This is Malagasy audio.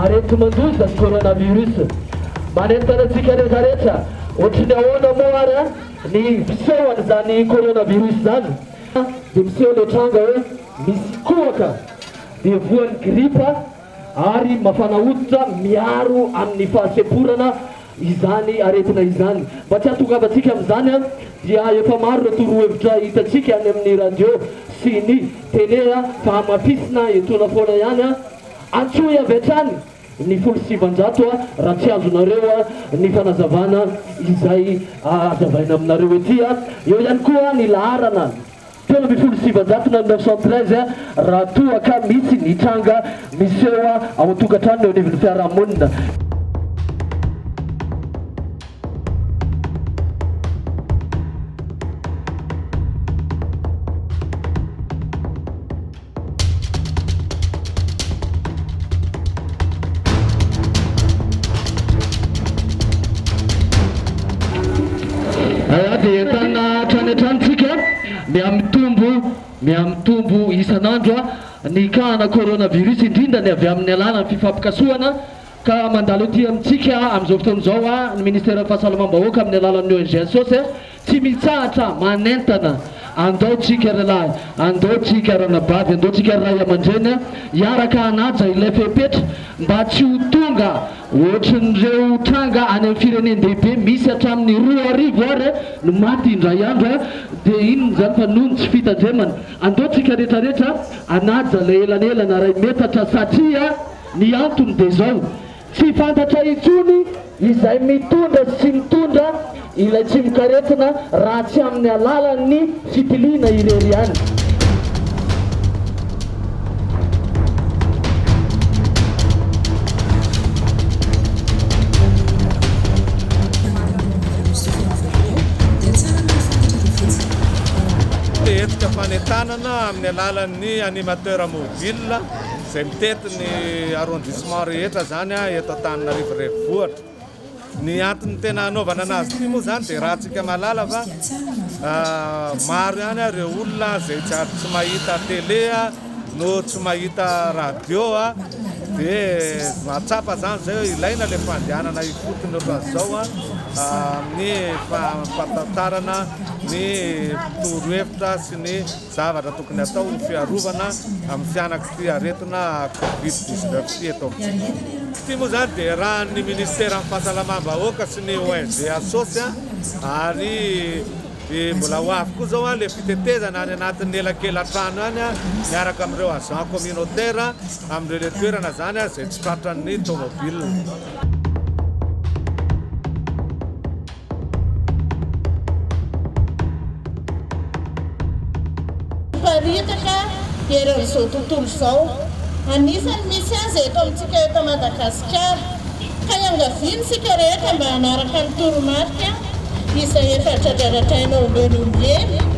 arety mandoza ny coronavirus manentana antsika rehetrarehetra ohatrany ahoana moa ary ny fisehoany zany coronavirus zany dia miseho le tranga hoe misy kohaka dia voan'ny gripa ary mafana hoditra miaro amin'ny fahasemporana izany aretina izany mba tsy hatongavantsika amin'izany dia efa maro ireo torohevitra hitantsika any amin'ny radio sy ny télé fa hamafisina etona foana ihany antsoy avy hatrany ny 700 raha tsy azonareo ny fanazavana izay azavaina aminareo ety eo ihany koa ny laharana 713 raha toa ka misy ny tranga miseho ao an-tokantrano eo anivon'ny fiarahamonina. Dia entana tranatranatsika miamitombo isan'andro ny kahana coronavirus indrindra ny avy amin'ny alalany fifampikasoana ka mandalo ety amintsika amin'izao fotoan'izao ny ministère fahasalamam-bahoaka amin'ny alalan'ny ONG SOS tsy mitsahatra manentana andaotsika ralahy andaotsika ranabavy andaotsika ray aman-dreny hiaraka hanaja ilay fepetra mba tsy ho tonga ohatran'ireo tranga any amin'ny firenendehibe misy hatramin'ny 2 ary no maty indray andro dia inony zany fa noho ny tsy fitandremana andaotsika rehetrarehetra anaja ilay elanelana ray metatra satria ny antony dia zao tsy fantatra intsony izay mitondra sy mitondra ilay tsy mikaretina raha tsy amin'ny alalan'ny fitiliana irery ihany. Etika fanetanana amin'ny alalan'ny animateur mobile izay mitety ny arrondissement rehetra zany eto Antananarivo renivohitra. Ny antony tena anaovana anazy ity moa zany dia raha antsika malala fa maro ihany ireo olona izay tsy mahita télé no tsy mahita radio dia mahatsapa zany zay ilaina ilay fandehanana ifotony ohatran'izao ny fampatantarana ny torohevitra sy ny zavatra tokony atao ny fiarovana amin'ny fianak'ity aretina Covid-19 ity eto amintsika. Ity moa zany dia raha ny ministère amin'ny fahasalamam-bahoaka sy ny ONG SOS ary mbola ho avy koa zao le fitetezana any anatin'ny elakelan-trano any miaraka amin'ireo agent communautaire amin'ireo le toerana zany izay tsy tratran'ny tomobile. Paritaka eran'izao tontolo izao anisany misy azy eto amintsika eto Madagasikara ka iangaviantsika rehetra mba hanaraka ny toromarika izay efa tradraratrainao olombelona